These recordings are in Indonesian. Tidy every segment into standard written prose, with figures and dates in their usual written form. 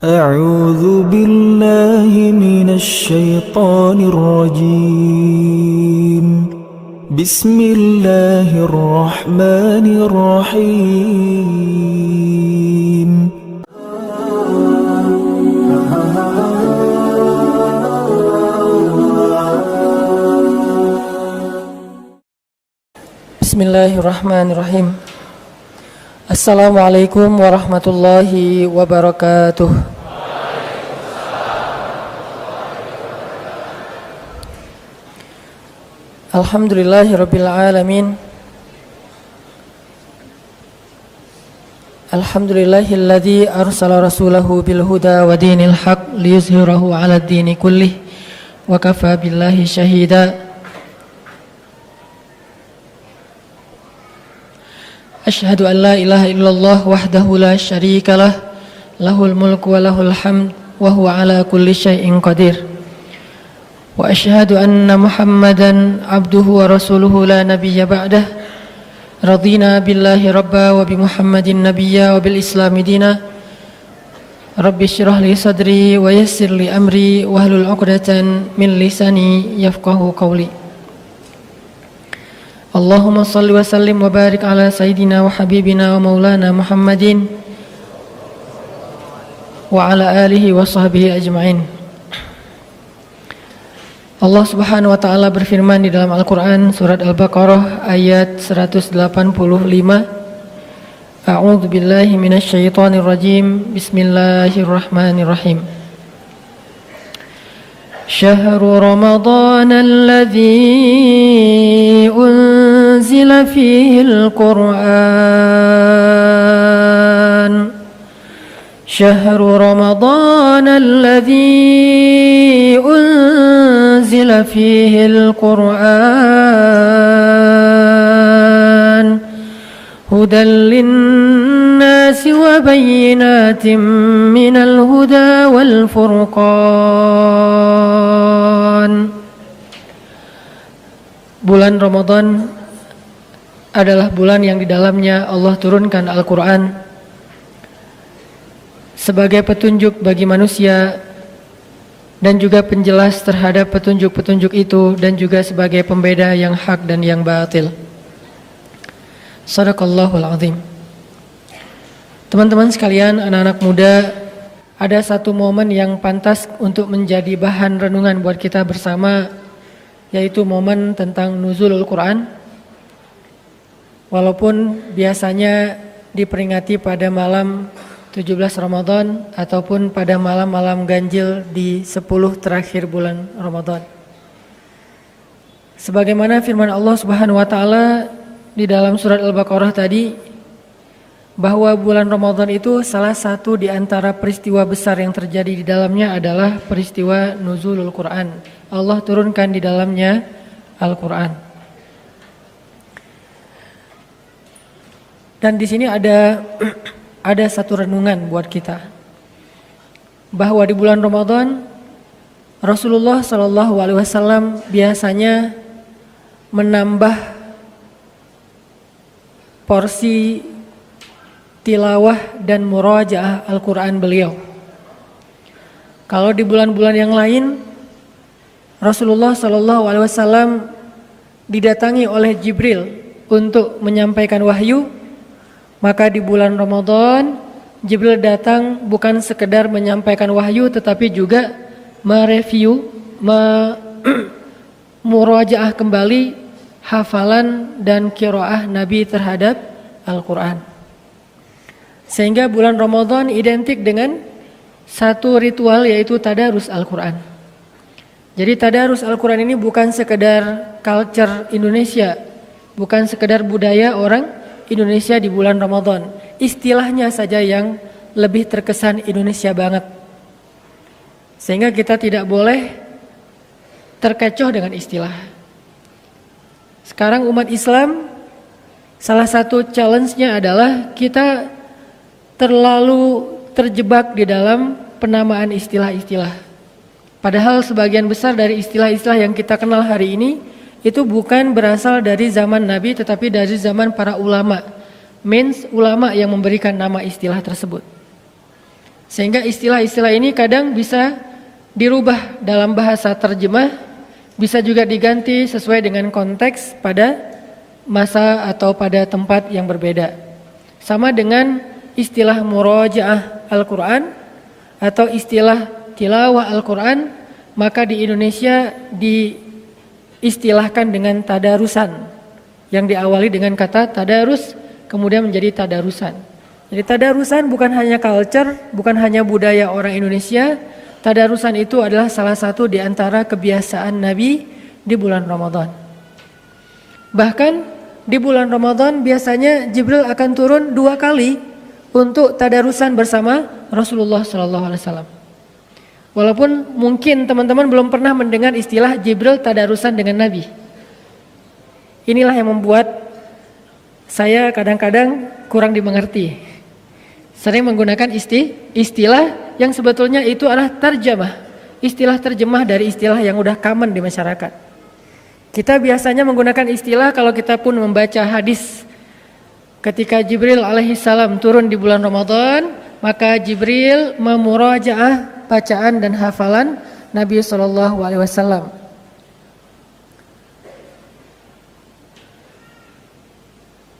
أعوذ بالله من الشيطان الرجيم بسم الله الرحمن الرحيم Bismillahirrahmanirrahim. Assalamualaikum warahmatullahi wabarakatuh. Alhamdulillahirabbil alamin. Alhamdulillahilladzi arsala rasulahu bil huda wa dinil haq liyuzhirahu 'alad dini kullih wa kafa billahi syahida. Asyhadu an la ilaha illallah wahdahu la syarika lah, lahul mulku wa lahul hamd wa huwa ala kulli syai'in qadir. Wa asyhadu anna Muhammadan abduhu wa rasuluhu la nabiyya ba'dah. Radina billahi rabba wa bi Muhammadin nabiyya wa bil islami dina. Rabbi syrah li sadri wa yassir li amri wahlul 'uqdatan min lisani yafqahu qawli. Allahumma salli wa sallim wa barik ala sayyidina wa habibina wa maulana Muhammadin wa ala alihi wa sahbihi ajma'in. Allah Subhanahu wa ta'ala berfirman di dalam Al-Quran surat Al-Baqarah ayat 185. A'udzu billahi minasy syaithanir rajim. Bismillahirrahmanirrahim. Syahru Ramadan alladzi unzila fihi al-Qur'an. Syahru Ramadan alladzi unzila fihi al-Qur'an. Hudan lin-nasi wa bayyinatin minal huda wal furqan. Bulan Ramadan adalah bulan yang di dalamnya Allah turunkan Al-Quran sebagai petunjuk bagi manusia dan juga penjelas terhadap petunjuk-petunjuk itu, dan juga sebagai pembeda yang hak dan yang batil. Shadaqallahul azim. Teman-teman sekalian, anak-anak muda, ada satu momen yang pantas untuk menjadi bahan renungan buat kita bersama, yaitu momen tentang nuzulul Quran. Walaupun biasanya diperingati pada malam 17 Ramadan ataupun pada malam-malam ganjil di 10 terakhir bulan Ramadan. Sebagaimana firman Allah Subhanahu wa taala di dalam surat Al-Baqarah tadi, bahwa bulan Ramadan itu salah satu di antara peristiwa besar yang terjadi di dalamnya adalah peristiwa nuzulul Quran. Allah turunkan di dalamnya Al-Quran. Dan di sini ada satu renungan buat kita, bahwa di bulan Ramadan Rasulullah SAW biasanya menambah porsi tilawah dan murajaah Al-Quran beliau. Kalau di bulan-bulan yang lain Rasulullah SAW didatangi oleh Jibril untuk menyampaikan wahyu, maka di bulan Ramadan Jibril datang bukan sekedar menyampaikan wahyu, tetapi juga mereview, murajaah kembali hafalan dan qiraah Nabi terhadap Al-Quran. Sehingga bulan Ramadan identik dengan satu ritual, yaitu tadarus Al-Quran. Jadi tadarus Al-Quran ini bukan sekedar culture Indonesia, bukan sekedar budaya orang Indonesia di bulan Ramadan. Istilahnya saja yang lebih terkesan Indonesia banget. Sehingga kita tidak boleh terkecoh dengan istilah. Sekarang umat Islam, salah satu challenge-nya adalah kita terlalu terjebak di dalam penamaan istilah-istilah. Padahal sebagian besar dari istilah-istilah yang kita kenal hari ini itu bukan berasal dari zaman Nabi, tetapi dari zaman para ulama. Ulama yang memberikan nama istilah tersebut. Sehingga istilah-istilah ini kadang bisa dirubah dalam bahasa terjemah, bisa juga diganti sesuai dengan konteks pada masa atau pada tempat yang berbeda. Sama dengan istilah murojaah Al-Quran atau istilah tilawah Al-Quran, maka di Indonesia diistilahkan dengan tadarusan, yang diawali dengan kata tadarus kemudian menjadi tadarusan. Jadi tadarusan bukan hanya culture, bukan hanya budaya orang Indonesia. Tadarusan itu adalah salah satu di antara kebiasaan Nabi di bulan Ramadan. Bahkan di bulan Ramadan biasanya Jibril akan turun 2 kali untuk tadarusan bersama Rasulullah SAW. Walaupun mungkin teman-teman belum pernah mendengar istilah Jibril tadarusan dengan Nabi. Inilah yang membuat saya kadang-kadang kurang dimengerti. Sering menggunakan istilah yang sebetulnya itu adalah terjemah. Istilah terjemah dari istilah yang udah common di masyarakat. Kita biasanya menggunakan istilah kalau kita pun membaca hadis. Ketika Jibril alaihissalam turun di bulan Ramadan, maka Jibril memurajaah bacaan dan hafalan Nabi SAW.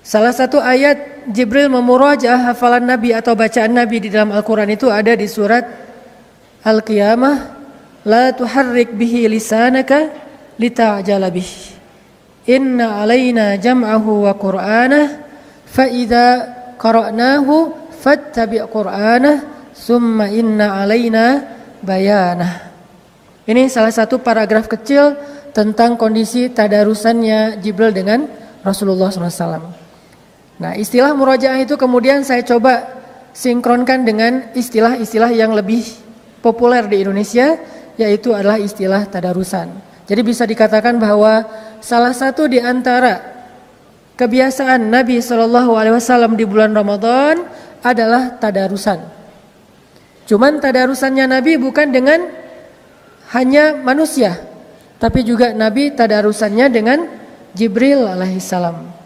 Salah satu ayat Jibril memurajaah hafalan Nabi atau bacaan Nabi di dalam Al-Quran itu ada di surat Al-Qiyamah. La tuharrik bihi lisanaka lita'jala bih. Inna alaina jam'ahu wa qur'anah fa idza qara'nahu fattabi' qur'anah summa inna alaina bayanah. Ini salah satu paragraf kecil tentang kondisi tadarusannya Jibril dengan Rasulullah SAW. Nah, istilah murojaah itu kemudian saya coba sinkronkan dengan istilah-istilah yang lebih populer di Indonesia, yaitu adalah istilah tadarusan. Jadi bisa dikatakan bahwa salah satu di antara kebiasaan Nabi SAW di bulan Ramadan adalah tadarusan. Cuman tadarusannya Nabi bukan dengan hanya manusia, tapi juga Nabi tadarusannya dengan Jibril alaihissalam.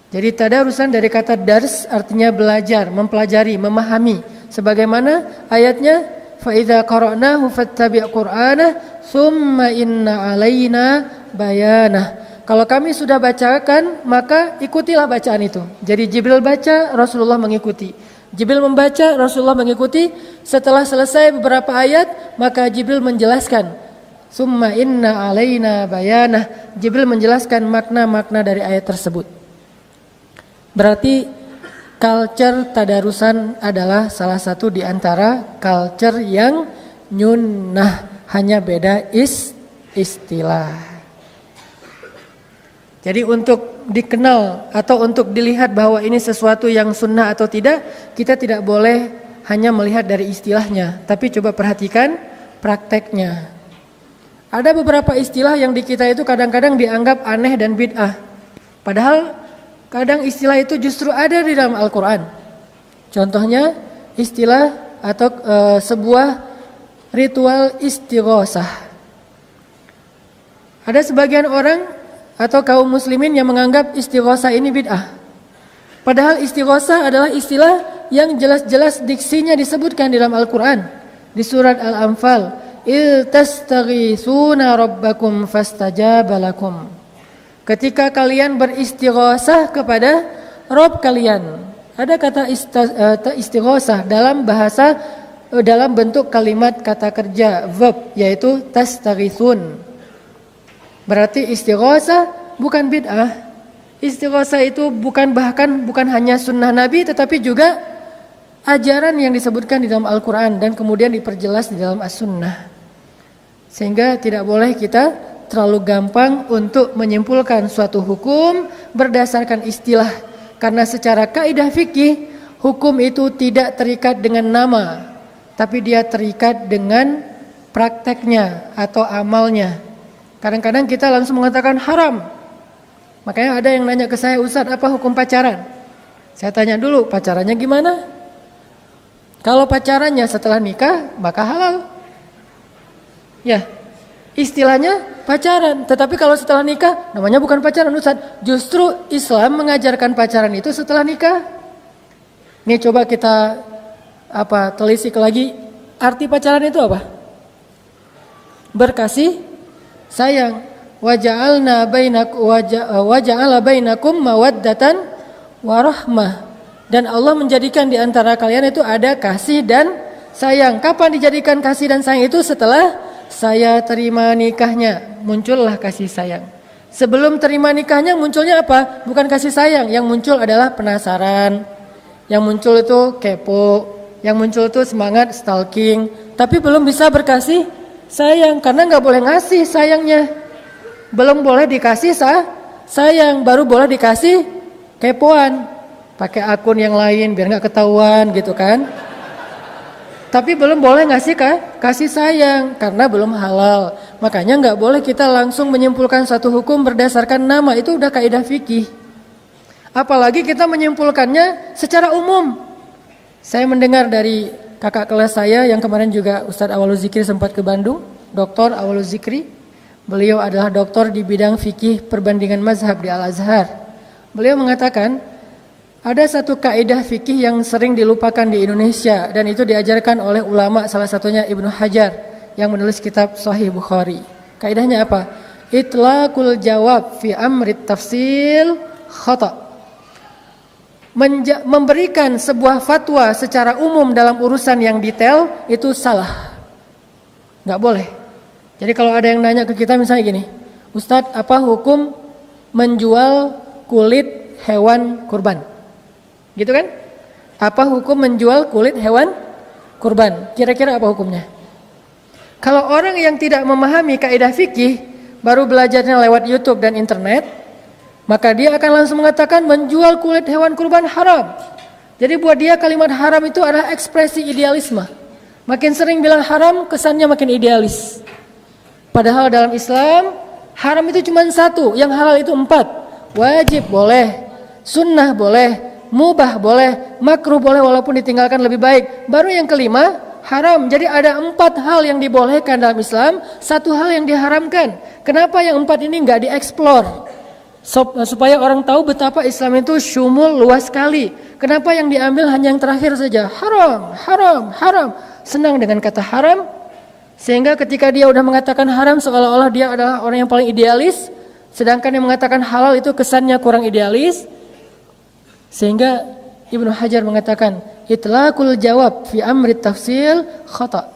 Jadi tadarusan dari kata dars artinya belajar, mempelajari, memahami. Sebagaimana ayatnya fa idza qara'nahu fattabi' qur'anah summa inna alaina bayanah. Kalau kami sudah bacakan, maka ikutilah bacaan itu. Jadi Jibril baca, Rasulullah mengikuti. Jibril membaca, Rasulullah mengikuti. Setelah selesai beberapa ayat, maka Jibril menjelaskan. Summa inna alaina bayanah. Jibril menjelaskan makna-makna dari ayat tersebut. Berarti culture tadarusan adalah salah satu di antara culture yang nyunnah, hanya beda istilah. Jadi untuk dikenal atau untuk dilihat bahwa ini sesuatu yang sunnah atau tidak, kita tidak boleh hanya melihat dari istilahnya, tapi coba perhatikan prakteknya. Ada beberapa istilah yang di kita itu kadang-kadang dianggap aneh dan bid'ah. Padahal kadang istilah itu justru ada di dalam Al-Quran. Contohnya istilah atau sebuah ritual istighosah. Ada sebagian orang atau kaum muslimin yang menganggap istighosah ini bid'ah. Padahal istighosah adalah istilah yang jelas-jelas diksinya disebutkan di dalam Al-Quran. Di surat Al-Anfal, il tastaghisuna rabbakum fastajaba lakum. Ketika kalian beristighosah kepada Rabb kalian. Ada kata istighosah dalam bahasa, dalam bentuk kalimat kata kerja verb, yaitu tastaghithun. Berarti istighosah bukan bid'ah. Istighosah itu bukan hanya sunnah Nabi, tetapi juga ajaran yang disebutkan di dalam Al-Quran dan kemudian diperjelas di dalam As-Sunnah. Sehingga tidak boleh kita terlalu gampang untuk menyimpulkan suatu hukum berdasarkan istilah. Karena secara kaidah fikih, hukum itu tidak terikat dengan nama, tapi dia terikat dengan prakteknya atau amalnya. Kadang-kadang kita langsung mengatakan haram. Makanya ada yang nanya ke saya, Ustaz, apa hukum pacaran? Saya tanya dulu, pacarannya gimana? Kalau pacarannya setelah nikah, maka halal. Ya, istilahnya pacaran, tetapi kalau setelah nikah namanya bukan pacaran, Ustaz. Justru Islam mengajarkan pacaran itu setelah nikah. Ini coba kita telisik lagi. Arti pacaran itu apa? Berkasih sayang. Waja'ala bainakum mawaddatan warahmah. Dan Allah menjadikan di antara kalian itu ada kasih dan sayang. Kapan dijadikan kasih dan sayang itu? Setelah saya terima nikahnya, muncullah kasih sayang. Sebelum terima nikahnya munculnya apa? Bukan kasih sayang, yang muncul adalah penasaran. Yang muncul itu kepo, yang muncul itu semangat stalking. Tapi belum bisa berkasih sayang karena nggak boleh ngasih sayangnya. Belum boleh dikasih sayang, baru boleh dikasih kepoan. Pakai akun yang lain biar nggak ketahuan gitu kan. Tapi belum boleh ngasih kasih sayang karena belum halal. Makanya nggak boleh kita langsung menyimpulkan satu hukum berdasarkan nama, itu udah kaidah fikih. Apalagi kita menyimpulkannya secara umum. Saya mendengar dari kakak kelas saya yang kemarin juga Ustadz Awalul Zikri sempat ke Bandung, Dr. Awalul Zikri. Beliau adalah doktor di bidang fikih perbandingan mazhab di Al-Azhar. Beliau mengatakan ada satu kaidah fikih yang sering dilupakan di Indonesia dan itu diajarkan oleh ulama, salah satunya Ibnu Hajar yang menulis kitab Sahih Bukhari. Kaidahnya apa? Itlaqul jawab fi amrit tafsil khata'. Memberikan sebuah fatwa secara umum dalam urusan yang detail itu salah. Nggak boleh. Jadi kalau ada yang nanya ke kita misalnya gini, Ustadz, apa hukum menjual kulit hewan kurban? Gitu kan? Apa hukum menjual kulit hewan kurban? Kira-kira apa hukumnya? Kalau orang yang tidak memahami kaidah fikih, baru belajarnya lewat YouTube dan internet, maka dia akan langsung mengatakan menjual kulit hewan kurban haram. Jadi buat dia kalimat haram itu adalah ekspresi idealisme. Makin sering bilang haram, kesannya makin idealis. Padahal dalam Islam, haram itu cuma satu, yang halal itu 4. Wajib boleh, sunnah boleh, mubah boleh, makruh boleh walaupun ditinggalkan lebih baik. Baru yang kelima, haram. Jadi ada 4 hal yang dibolehkan dalam Islam, 1 hal yang diharamkan. Kenapa yang 4 ini nggak dieksplor? Supaya orang tahu betapa Islam itu syumul, luas sekali. Kenapa yang diambil hanya yang terakhir saja? Haram, haram, haram. Senang dengan kata haram, sehingga ketika dia udah mengatakan haram seolah-olah dia adalah orang yang paling idealis, sedangkan yang mengatakan halal itu kesannya kurang idealis. Sehingga Ibnu Hajar mengatakan itlaqul jawab fi amri tafsil khata'.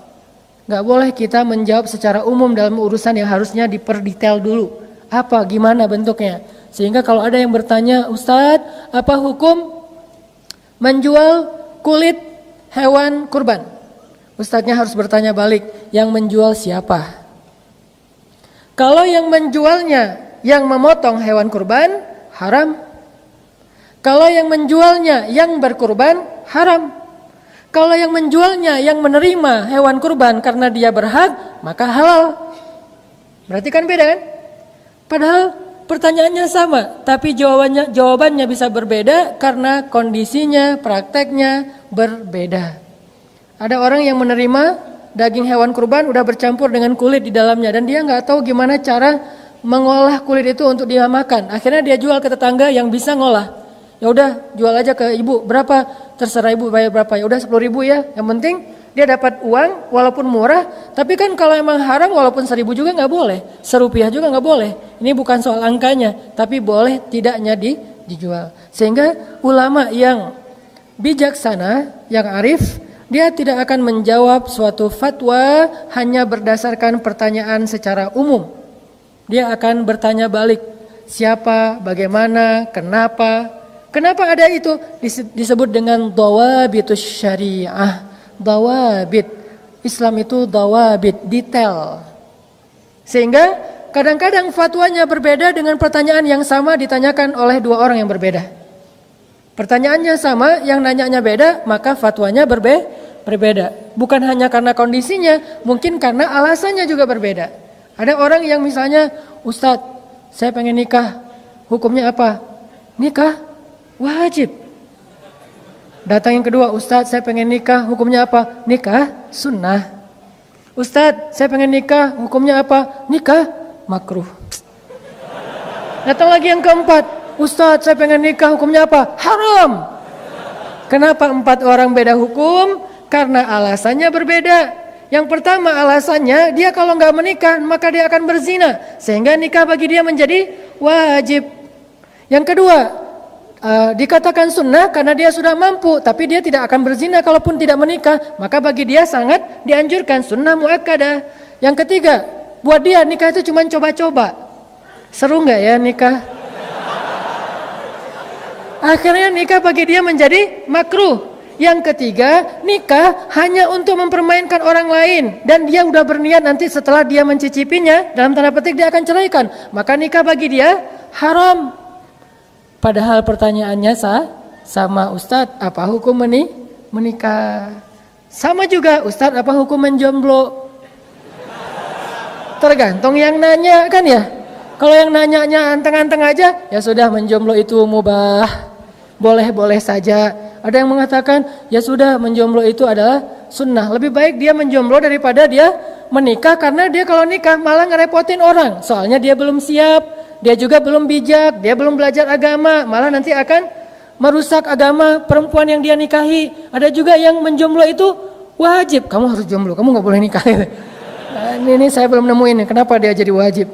Gak boleh kita menjawab secara umum dalam urusan yang harusnya diperdetail dulu. Apa, gimana bentuknya? Sehingga kalau ada yang bertanya, Ustadz, apa hukum menjual kulit hewan kurban? Ustadznya harus bertanya balik, yang menjual siapa? Kalau yang menjualnya yang memotong hewan kurban, haram. Kalau yang menjualnya yang berkurban, haram. Kalau yang menjualnya yang menerima hewan kurban karena dia berhak, maka halal. Berarti kan beda kan? Padahal pertanyaannya sama, tapi jawabannya bisa berbeda karena kondisinya, prakteknya berbeda. Ada orang yang menerima daging hewan kurban udah bercampur dengan kulit di dalamnya dan dia nggak tahu gimana cara mengolah kulit itu untuk dia makan. Akhirnya dia jual ke tetangga yang bisa ngolah. Ya udah jual aja ke ibu, berapa? Terserah ibu bayar berapa. Ya udah 10.000 ya. Yang penting dia dapat uang walaupun murah. Tapi kan kalau emang haram walaupun 1.000 juga nggak boleh, Rp1 juga nggak boleh. Ini bukan soal angkanya, tapi boleh tidaknya dijual. Sehingga ulama yang bijaksana, yang arif, dia tidak akan menjawab suatu fatwa hanya berdasarkan pertanyaan secara umum. Dia akan bertanya balik, siapa, bagaimana, kenapa. Kenapa ada itu? Disebut dengan dawabitus syariah. Dawabit. Islam itu dawabit, detail. Sehingga kadang-kadang fatwanya berbeda dengan pertanyaan yang sama ditanyakan oleh 2 orang yang berbeda. Pertanyaannya sama, yang nanyanya beda, maka fatwanya berbeda. Bukan hanya karena kondisinya, mungkin karena alasannya juga berbeda. Ada orang yang misalnya, Ustadz, saya pengen nikah, hukumnya apa? Nikah wajib. Datang yang kedua, Ustadz, saya pengen nikah, hukumnya apa? Nikah sunnah. Ustadz, saya pengen nikah, hukumnya apa? Nikah makruh. Datang lagi yang keempat, Ustadz, saya pengen nikah, hukumnya apa? Haram. Kenapa 4 orang beda hukum? Karena alasannya berbeda. Yang pertama alasannya dia kalau nggak menikah maka dia akan berzina, sehingga nikah bagi dia menjadi wajib. Yang kedua, dikatakan sunnah karena dia sudah mampu, tapi dia tidak akan berzina kalaupun tidak menikah, maka bagi dia sangat dianjurkan, sunnah muakkadah. Yang ketiga, buat dia nikah itu cuma coba-coba. Seru nggak ya nikah? Akhirnya nikah bagi dia menjadi makruh. Yang ketiga, nikah hanya untuk mempermainkan orang lain, dan dia udah berniat nanti setelah dia mencicipinya, dalam tanda petik dia akan ceraikan, maka nikah bagi dia haram. Padahal pertanyaannya sama, Ustadz, apa hukum menikah? Sama juga, Ustadz, apa hukum menjomblo? Tergantung yang nanya kan ya. Kalau yang nanyanya anteng-anteng aja, ya sudah, menjomblo itu mubah, boleh-boleh saja. Ada yang mengatakan, ya sudah, menjomblo itu adalah sunnah. Lebih baik dia menjomblo daripada dia menikah, karena dia kalau nikah malah ngerepotin orang. Soalnya dia belum siap, dia juga belum bijak, dia belum belajar agama, malah nanti akan merusak agama perempuan yang dia nikahi. Ada juga yang menjomblo itu wajib, kamu harus jomblo, kamu gak boleh nikah. Nah, ini saya belum nemuin kenapa dia jadi wajib.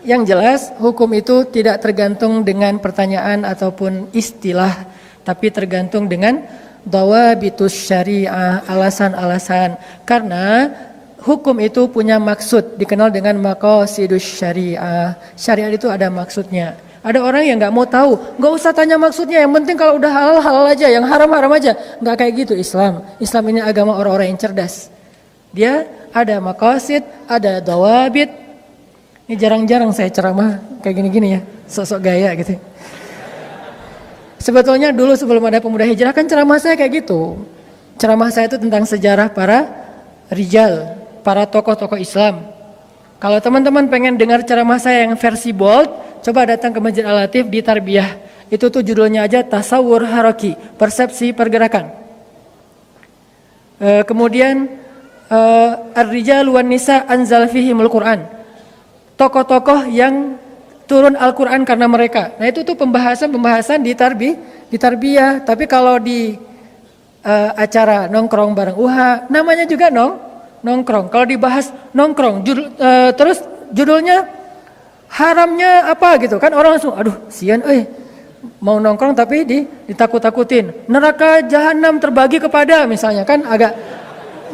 Yang jelas hukum itu tidak tergantung dengan pertanyaan ataupun istilah, tapi tergantung dengan dawabitus syariah, alasan-alasan. Karena hukum itu punya maksud, dikenal dengan maqasidus syariah. Syariat itu ada maksudnya. Ada orang yang nggak mau tahu, nggak usah tanya maksudnya, yang penting kalau udah halal aja, yang haram aja. Nggak kayak gitu Islam. Islam ini agama orang-orang yang cerdas. Dia ada maqasid, ada dawabit. Ini jarang-jarang saya ceramah kayak gini-gini ya, sosok gaya gitu. Sebetulnya dulu sebelum ada Pemuda Hijrah kan ceramah saya kayak gitu. Ceramah saya itu tentang sejarah para rijal, para tokoh-tokoh Islam. Kalau teman-teman pengen dengar ceramah saya yang versi bold, coba datang ke Masjid Al-Latif di Tarbiyah. Itu tuh judulnya aja Tasawur Haraki, persepsi pergerakan. Kemudian Ar-Rijal wan Nisa anzal fihimul Quran. Tokoh-tokoh yang turun Al-Quran karena mereka. Nah itu tuh pembahasan di Tarbiyah. Tapi kalau di acara nongkrong bareng UHA, namanya juga nongkrong. Kalau dibahas nongkrong, terus judulnya haramnya apa gitu kan, orang langsung aduh sian mau nongkrong tapi ditakut-takutin. Neraka jahanam terbagi kepada misalnya, kan agak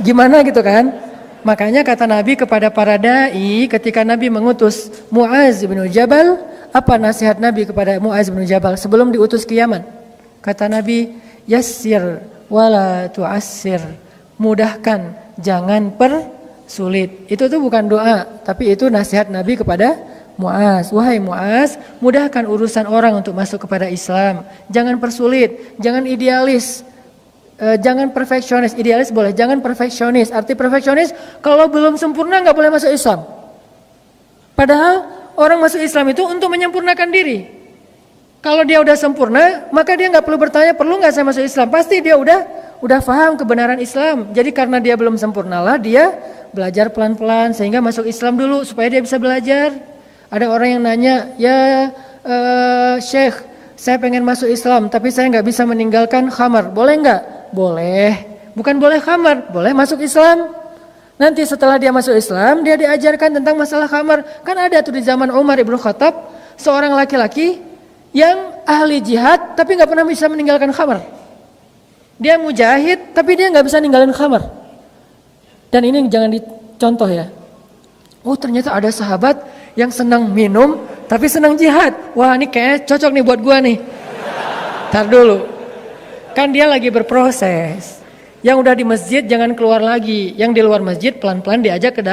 gimana gitu kan. Makanya kata Nabi kepada para da'i ketika Nabi mengutus Mu'az bin Jabal, apa nasihat Nabi kepada Mu'az bin Jabal sebelum diutus ke Yaman? Kata Nabi, yassir wala tu'assir, mudahkan jangan persulit. Itu tuh bukan doa, tapi itu nasihat Nabi kepada Mu'az. Wahai Mu'az, mudahkan urusan orang untuk masuk kepada Islam, jangan persulit, jangan idealis. Jangan perfeksionis, idealis boleh, jangan perfeksionis. Arti perfeksionis, kalau belum sempurna nggak boleh masuk Islam. Padahal orang masuk Islam itu untuk menyempurnakan diri. Kalau dia udah sempurna, maka dia nggak perlu bertanya, perlu nggak saya masuk Islam? Pasti dia udah paham kebenaran Islam. Jadi karena dia belum sempurnalah, dia belajar pelan-pelan sehingga masuk Islam dulu supaya dia bisa belajar. Ada orang yang nanya, ya Syekh, saya pengen masuk Islam, tapi saya nggak bisa meninggalkan khamar, boleh nggak? Boleh, bukan boleh khamar, boleh masuk Islam. Nanti setelah dia masuk Islam, dia diajarkan tentang masalah khamar. Kan ada tuh di zaman Umar ibn Khattab, seorang laki-laki yang ahli jihad, tapi nggak pernah bisa meninggalkan khamar. Dia mujahid, tapi dia nggak bisa ninggalin khamar. Dan ini jangan dicontoh ya. Oh ternyata ada sahabat yang senang minum, tapi senang jihad. Wah ini kayaknya cocok nih buat gua nih. Tar dulu. Kan dia lagi berproses. Yang udah di masjid jangan keluar lagi. Yang di luar masjid pelan-pelan diajak ke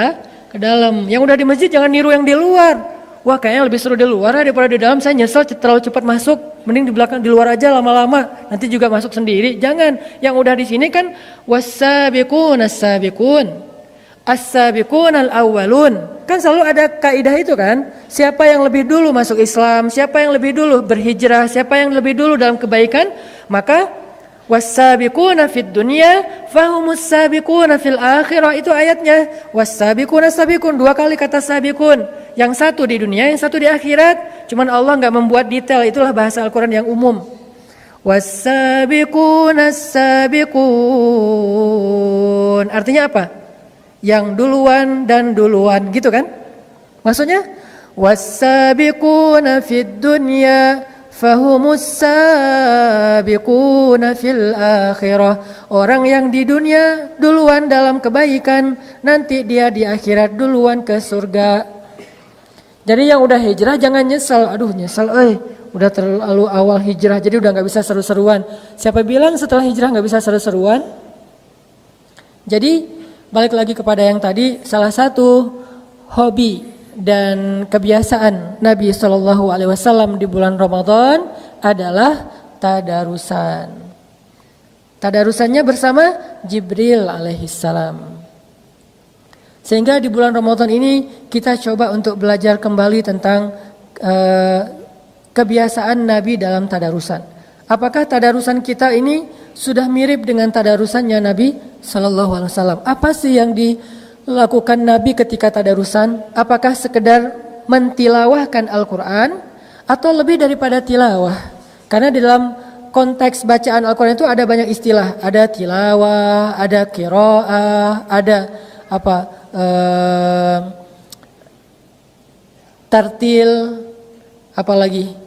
dalam. Yang udah di masjid jangan niru yang di luar. Wah kayaknya lebih seru di luar daripada di dalam. Saya nyesel terlalu cepat masuk. Mending di belakang, di luar aja lama-lama. Nanti juga masuk sendiri. Jangan. Yang udah di sini kan was-sabiqun as-sabiqun. As-sabiqun al-awwalun. Kan selalu ada kaidah itu kan. Siapa yang lebih dulu masuk Islam, siapa yang lebih dulu berhijrah, siapa yang lebih dulu dalam kebaikan, maka was-sabiquna fid dunya fahumus sabiquna fil akhirah. Itu ayatnya. Was-sabiquna sabiqun, dua kali kata sabiqun. Yang satu di dunia, yang satu di akhirat. Cuman Allah enggak membuat detail, itulah bahasa Al-Qur'an yang umum. Was-sabiqunas sabiqun. Artinya apa? Yang duluan dan duluan, gitu kan? Maksudnya was-sabiquna fid dunya fahumus sabiquna fil akhirah. Orang yang di dunia duluan dalam kebaikan, nanti dia di akhirat duluan ke surga. Jadi yang udah hijrah jangan nyesel. Aduh nyesel udah terlalu awal hijrah jadi udah gak bisa seru-seruan. Siapa bilang setelah hijrah gak bisa seru-seruan? Jadi balik lagi kepada yang tadi, salah satu hobi dan kebiasaan Nabi SAW di bulan Ramadan adalah tadarusan. Tadarusannya bersama Jibril alaihissalam. Sehingga di bulan Ramadan ini kita coba untuk belajar kembali tentang kebiasaan Nabi dalam tadarusan. Apakah tadarusan kita ini sudah mirip dengan tadarusannya Nabi SAW? Apa sih yang dilakukan Nabi ketika tadarusan? Apakah sekedar mentilawahkan Al-Quran atau lebih daripada tilawah? Karena di dalam konteks bacaan Al-Quran itu ada banyak istilah. Ada tilawah, ada qiraah, ada tartil, apalagi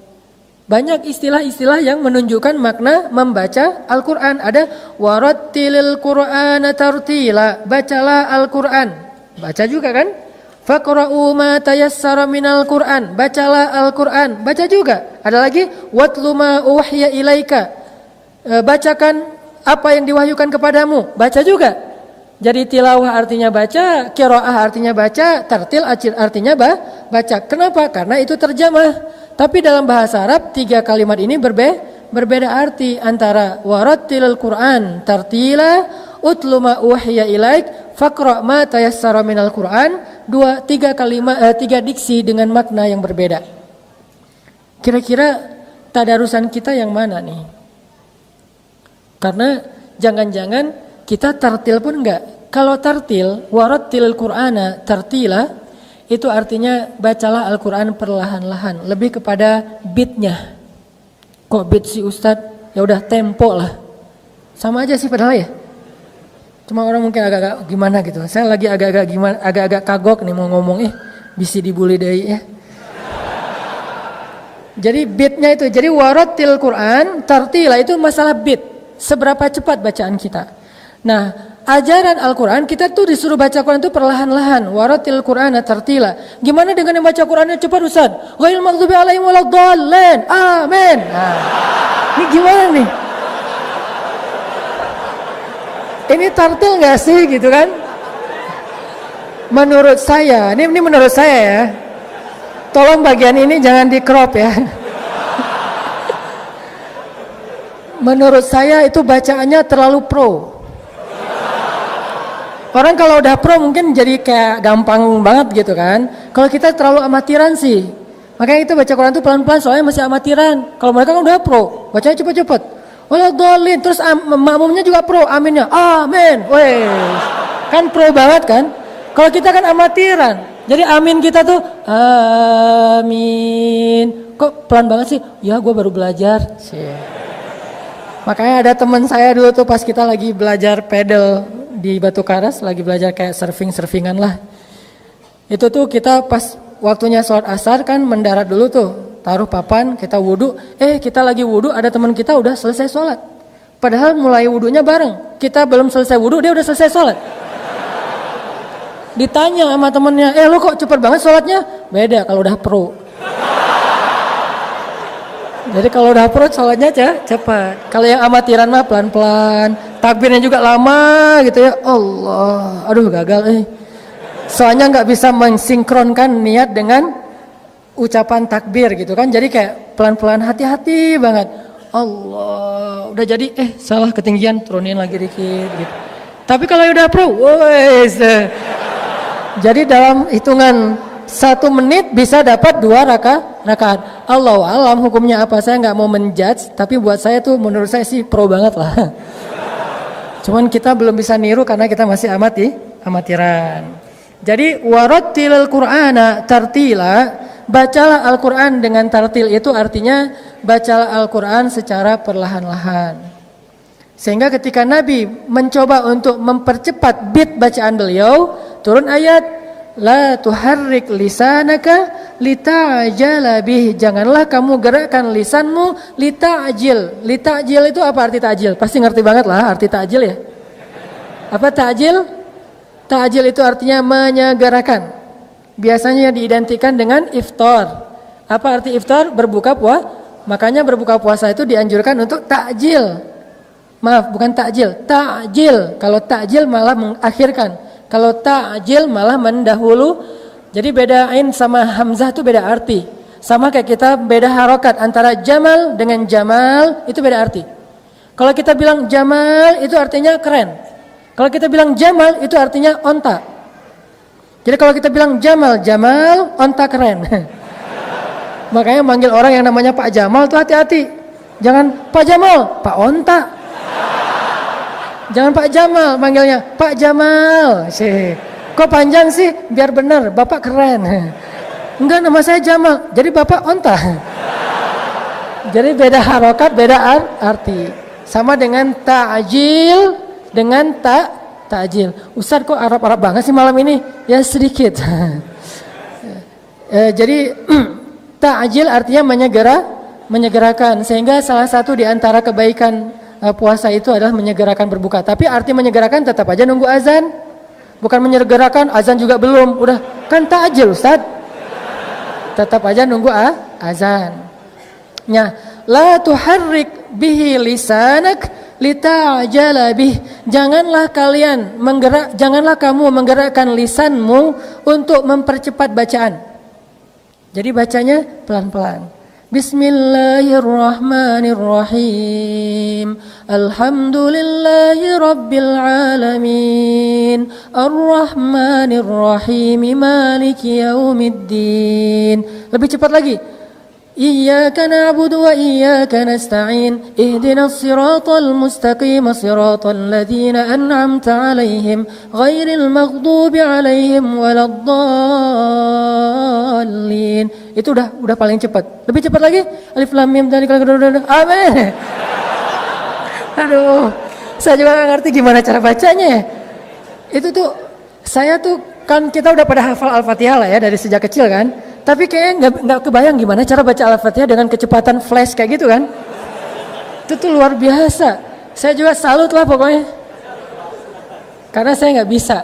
banyak istilah-istilah yang menunjukkan makna membaca Al-Quran. Ada warattilil Qur'ana tartila, bacalah Al-Quran, baca juga kan? Faqra'u ma tayassara minal Qur'an, bacalah Al-Quran, baca juga. Ada lagi watlu ma uwahya ilaika, bacakan apa yang diwahyukan kepadamu, baca juga. Jadi tilawah artinya baca, qiraah artinya baca, tartil artinya baca. Kenapa? Karena itu terjemah. Tapi dalam bahasa Arab 3 kalimat ini berbeda arti antara warattilil Qur'an tartila, utlu ma uhiya ilaik, faqra ma tayassara minal Qur'an. 3 diksi dengan makna yang berbeda. Kira-kira tadarusan kita yang mana nih? Karena jangan-jangan kita tartil pun enggak. Kalau tartil, warattilil Qur'ana tartila, itu artinya bacalah Al-Quran perlahan-lahan, lebih kepada beatnya. Kok beat sih Ustadz? Ya udah tempo lah. Sama aja sih padahal ya. Cuma orang mungkin agak-agak gimana gitu. Saya lagi agak-agak kagok nih mau ngomong bisa dibully deh ya. Jadi beatnya itu. Jadi warattil Quran tartila itu masalah beat. Seberapa cepat bacaan kita. Nah, ajaran Al-Quran kita tuh disuruh baca Quran itu perlahan-lahan. Warattil Qur'ana tartila. Gimana dengan yang baca Qurannya cepat Ustaz? Ghairil maghdubi alaihim waladdallin. Amin. Nah, ini gimana nih? Ini tartil nggak sih gitu kan? Menurut saya, ini menurut saya ya. Tolong bagian ini jangan di crop ya. Menurut saya itu bacaannya terlalu pro. Orang kalau udah pro mungkin jadi kayak gampang banget gitu kan. Kalau kita terlalu amatiran sih. Makanya itu baca Quran itu pelan-pelan soalnya masih amatiran. Kalau mereka kan udah pro, bacanya cepet-cepet. Waladhdallin, terus makmumnya juga pro, aminnya. Amin. Weh. Kan pro banget kan? Kalau kita kan amatiran. Jadi amin kita tuh amin. Kok pelan banget sih? Ya gue baru belajar. Makanya ada teman saya dulu tuh pas kita lagi belajar pedal di Batu Karas, lagi belajar kayak surfingan lah. Itu tuh kita pas waktunya sholat asar kan mendarat dulu tuh, taruh papan, kita wudhu. Kita lagi wudhu, ada teman kita udah selesai sholat. Padahal mulai wudhunya bareng. Kita belum selesai wudhu, dia udah selesai sholat. Ditanya sama temennya, lo kok cepet banget sholatnya? Beda kalau udah pro. Jadi kalau udah pro sholatnya cepat. Kalau yang amatiran mah pelan-pelan. Takbirnya juga lama gitu ya. Allah, aduh gagal Soalnya nggak bisa mensinkronkan niat dengan ucapan takbir gitu kan. Jadi kayak pelan-pelan hati-hati banget. Allah, udah jadi salah ketinggian, turunin lagi dikit gitu. Tapi kalau udah pro, jadi dalam hitungan 1 menit bisa dapat 2 rakaat. Allahu alam hukumnya apa, saya nggak mau menjudge, tapi buat saya tuh menurut saya sih pro banget lah. Cuman kita belum bisa niru karena kita masih amatiran. Jadi warattilil Qur'ana tartila, bacalah Al-Quran dengan tartil itu artinya baca Al-Quran secara perlahan-lahan. Sehingga ketika Nabi mencoba untuk mempercepat beat bacaan beliau, turun ayat, la tuharrik lisanaka lita'jala bih. Janganlah kamu gerakkan lisanmu lita'jil. Lita'jil itu apa arti ta'jil? Pasti ngerti banget lah arti ta'jil ya. Apa ta'jil? Ta'jil itu artinya menyegerakan. Biasanya diidentikan dengan iftar. Apa arti iftar? Berbuka puasa. Makanya berbuka puasa itu dianjurkan untuk takjil. Maaf, bukan takjil, takjil. Kalau takjil malah mengakhirkan. Kalau takjil malah mendahulu. Jadi beda ain sama hamzah itu beda arti. Sama kayak kita beda harokat antara jamal dengan jamal itu beda arti. Kalau kita bilang jamal itu artinya keren. Kalau kita bilang jamal itu artinya onta. Jadi kalau kita bilang jamal, onta keren. Makanya manggil orang yang namanya Pak Jamal tuh hati-hati. Jangan Pak Jamal, Pak Onta. Jangan Pak Jamal, manggilnya Pak Jamal. Kok panjang sih? Biar benar, Bapak keren. Enggak, nama saya Jamal. Jadi Bapak Onta. Jadi beda harokat, beda arti. Sama dengan ta'jil dengan takjil. Ustaz kok Arab-Arab banget sih malam ini? Ya sedikit. Jadi ta'jil artinya menyegerakan. Sehingga salah satu di antara kebaikan puasa itu adalah menyegerakan berbuka. Tapi arti menyegerakan tetap aja nunggu azan. Bukan menyegerakan azan juga belum. Udah kan ta'jil Ustaz. Tetap aja nunggu azan. Nah, la tuharrik bihi lisanak lita'jala bih. Janganlah kamu menggerakkan lisanmu untuk mempercepat bacaan. Jadi bacanya pelan-pelan. Bismillahirrahmanirrahim. Alhamdulillahi rabbil alamin. Arrahmanirrahim. Maliki yaumiddin. Lebih cepat lagi. Iyyaka na'budu wa iyyaka nasta'in. Ihdinas siratal mustaqim. Siratal ladzina an'amta 'alaihim ghairil maghdubi 'alaihim waladdallin. Itu udah paling cepat. Lebih cepat lagi. Alif lam mim dzalikal qur'an. Amin. Aduh, saya juga nggak ngerti gimana cara bacanya ya. Itu tuh saya tuh kan kita udah pada hafal Al-Fatihah lah ya dari sejak kecil kan. Tapi kayaknya nggak kebayang gimana cara baca Al-Fatihah dengan kecepatan flash kayak gitu kan. Itu tuh luar biasa. Saya juga salut lah pokoknya. Karena saya nggak bisa.